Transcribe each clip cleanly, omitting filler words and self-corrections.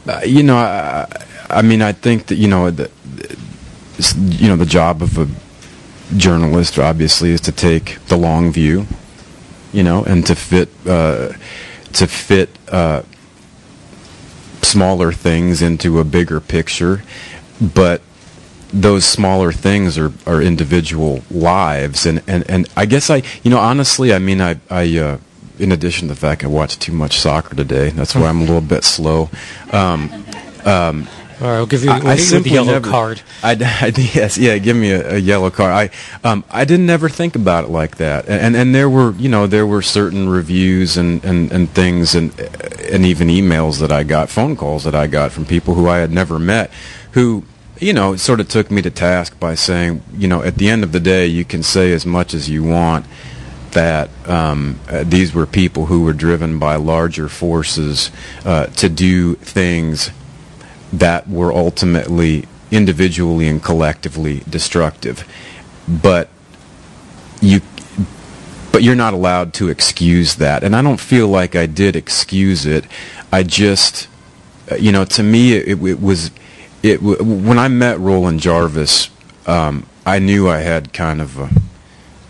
I mean, I think that the job of a journalist obviously is to take the long view, and to fit smaller things into a bigger picture, but those smaller things are individual lives, and I guess honestly, I mean, I in addition to the fact I watched too much soccer today, that's why I'm a little bit slow. All right, I'll give you the yellow card. Yes, give me a yellow card. I didn't ever think about it like that, and there were certain reviews and things and even emails that I got, phone calls that I got from people who I had never met, who sort of took me to task by saying, at the end of the day, you can say as much as you want that these were people who were driven by larger forces to do things that were ultimately individually and collectively destructive, but you're not allowed to excuse that, and I don't feel like I did excuse it. I just, to me, it was when I met Roland Jarvis, I knew I had kind of a,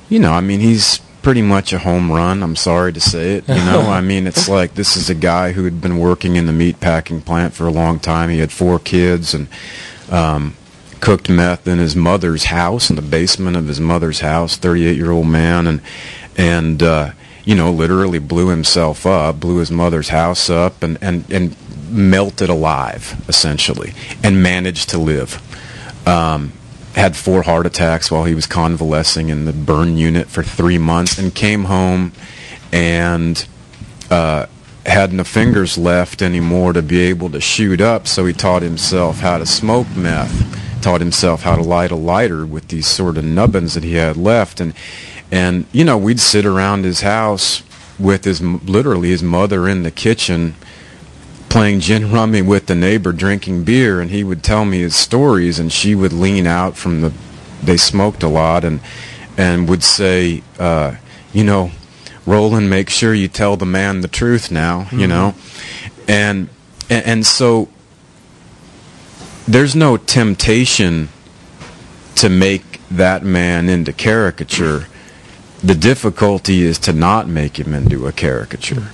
I mean, he's pretty much a home run. I'm sorry to say it. I mean, it's like this is a guy who had been working in the meat packing plant for a long time. He had 4 kids and cooked meth in his mother's house, in the basement of his mother's house. 38-year-old man, and literally blew himself up, blew his mother's house up, and melted alive essentially, and managed to live. Had 4 heart attacks while he was convalescing in the burn unit for 3 months, and came home and had no fingers left anymore to be able to shoot up, so he taught himself how to smoke meth, taught himself how to light a lighter with these sort of nubbins that he had left, and we'd sit around his house with literally his mother in the kitchen playing gin rummy with the neighbor, drinking beer, and he would tell me his stories, and she would lean out from they smoked a lot, and would say, Roland, make sure you tell the man the truth now, and so there's no temptation to make that man into caricature. The difficulty is to not make him into a caricature.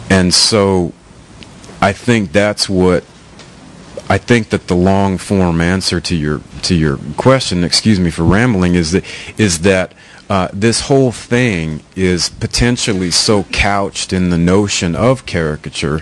And so I think that the long form answer to your question, excuse me for rambling, is that this whole thing is potentially so couched in the notion of caricature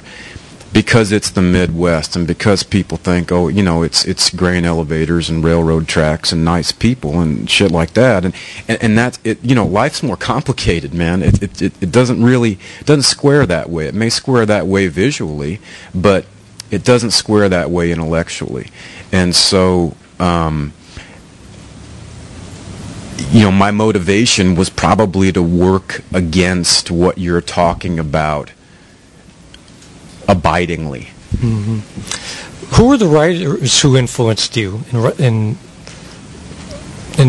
because it's the Midwest, and because people think, it's grain elevators and railroad tracks and nice people and shit like that, and that's it. Life's more complicated, man. It doesn't square that way. It may square that way visually, but it doesn't square that way intellectually. And so, my motivation was probably to work against what you're talking about abidingly. Mm-hmm. Who were the writers who influenced you in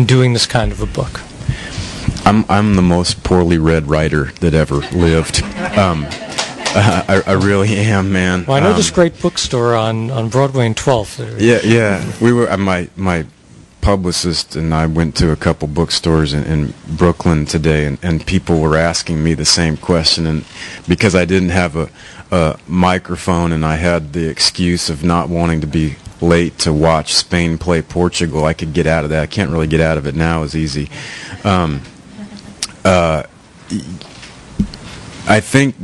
doing this kind of a book? I'm the most poorly read writer that ever lived. I really am, man. Well, I know this great bookstore on Broadway and 12th. Yeah. We were my publicist and I went to a couple bookstores in Brooklyn today, and people were asking me the same question, and because I didn't have a microphone and I had the excuse of not wanting to be late to watch Spain play Portugal, I could get out of that. I can't really get out of it now as easy. I think,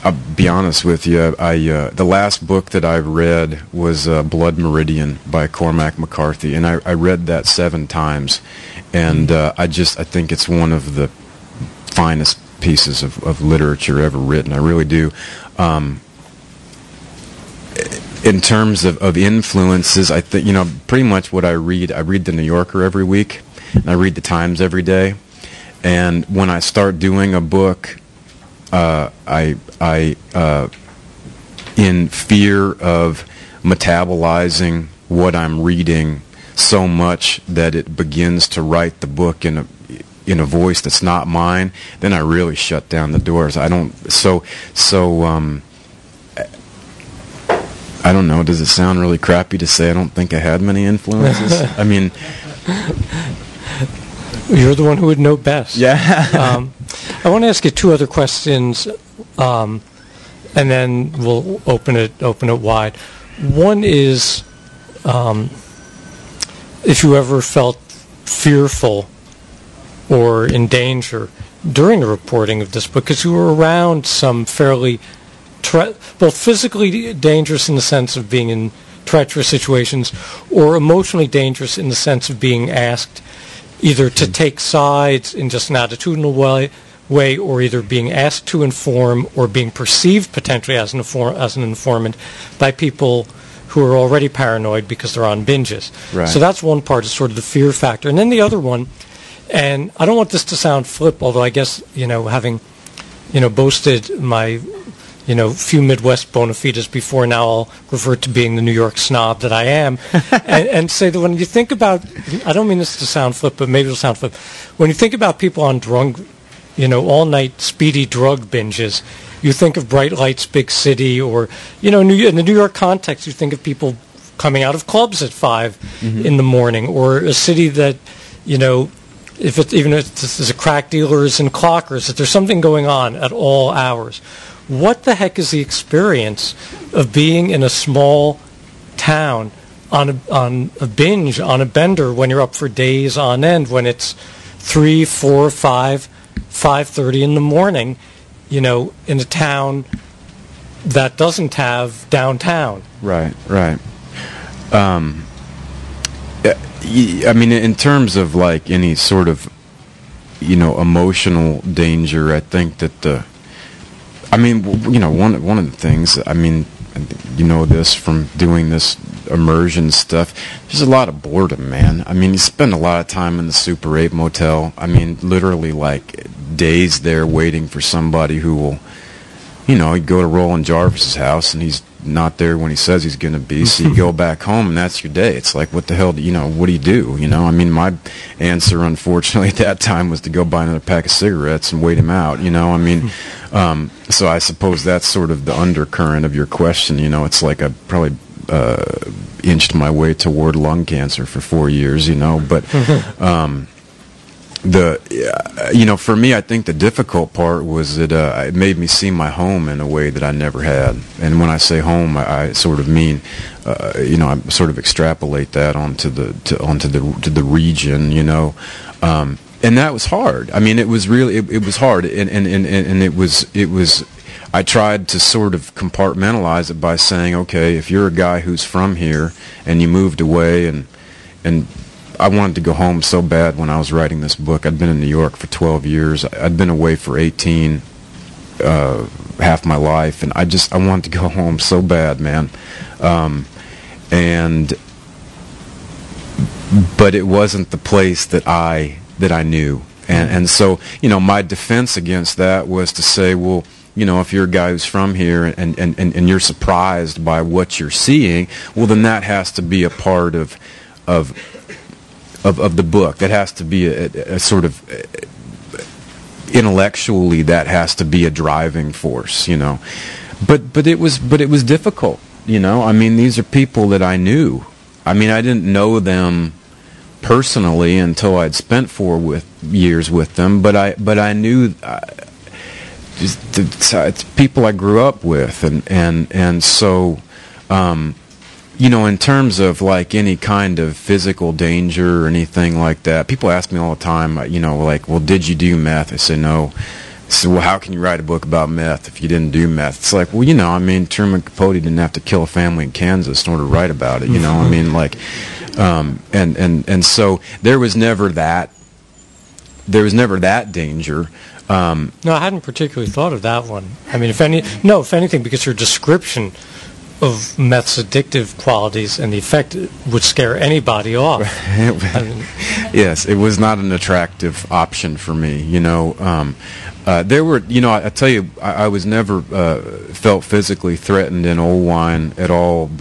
I'll be honest with you, the last book that I read was Blood Meridian by Cormac McCarthy, and I read that 7 times, and I think it's one of the finest pieces of literature ever written. I really do. In terms of influences, I think, pretty much what I read the New Yorker every week, and I read the Times every day, and when I start doing a book, I in fear of metabolizing what I'm reading so much that it begins to write the book in a voice that's not mine, then I really shut down the doors. I don't. So I don't know. Does it sound really crappy to say I don't think I had many influences? I mean, you're the one who would know best. Yeah. I want to ask you two other questions, and then we'll open it wide. One is, if you ever felt fearful or in danger during the reporting of this book, because you were around some fairly both physically dangerous in the sense of being in treacherous situations, or emotionally dangerous in the sense of being asked either to take sides in just an attitudinal way, or either being asked to inform or being perceived potentially as an informant by people who are already paranoid because they're on binges. Right. So that's one part, is sort of the fear factor. And then the other one, and I don't want this to sound flip, although I guess, having, boasted my, few Midwest bona fides before, now I'll revert to being the New York snob that I am, and say that when you think about, I don't mean this to sound flip, but maybe it'll sound flip, when you think about people on drug, all-night speedy drug binges, you think of Bright Lights, Big City, or, in the New York context, you think of people coming out of clubs at 5 in the morning, or a city that, if it's a crack dealer is in Clockers, that there's something going on at all hours. What the heck is the experience of being in a small town on a binge, on a bender, when you're up for days on end, when it's 3, 4, 5, 5:30 in the morning, in a town that doesn't have downtown? Right. I mean, in terms of like any sort of, emotional danger, I think that one of the things, I mean, this from doing this immersion stuff, there's a lot of boredom, man. I mean, you spend a lot of time in the Super 8 motel. I mean, literally like days there waiting for somebody who will, you go to Roland Jarvis's house and he's not there when he says he's going to be, so you go back home and that's your day. It's like, what the hell what do you do? I mean, my answer, unfortunately, at that time was to go buy another pack of cigarettes and wait him out, I mean, so I suppose that's sort of the undercurrent of your question. It's like I probably inched my way toward lung cancer for 4 years, but for me, I think the difficult part was that it made me see my home in a way that I never had. And when I say home, I sort of mean, I sort of extrapolate that onto the region, and that was hard. I mean, it was really it was hard, and it was. I tried to sort of compartmentalize it by saying, okay, if you're a guy who's from here and you moved away, and I wanted to go home so bad when I was writing this book. I'd been in New York for 12 years. I'd been away for 18, half my life, and I wanted to go home so bad, man. But it wasn't the place that I knew, and so my defense against that was to say, well, if you're a guy who's from here and you're surprised by what you're seeing, well, then that has to be a part of the book. That has to be a sort of intellectually, that has to be a driving force, But it was difficult, I mean, these are people that I knew. I mean, I didn't know them personally until I'd spent 4 years with them, but I knew. It's people I grew up with, and so, in terms of like any kind of physical danger or anything like that, people ask me all the time, like, well, did you do meth? I say no. So, well, how can you write a book about meth if you didn't do meth? It's like, well, I mean, Truman Capote didn't have to kill a family in Kansas in order to write about it, I mean, like, and so there was never that danger. No, I hadn't particularly thought of that one. I mean, if anything, because your description of meth's addictive qualities and the effect it would scare anybody off. Yes, it was not an attractive option for me. There were, I tell you, I was never felt physically threatened in Oelwein at all.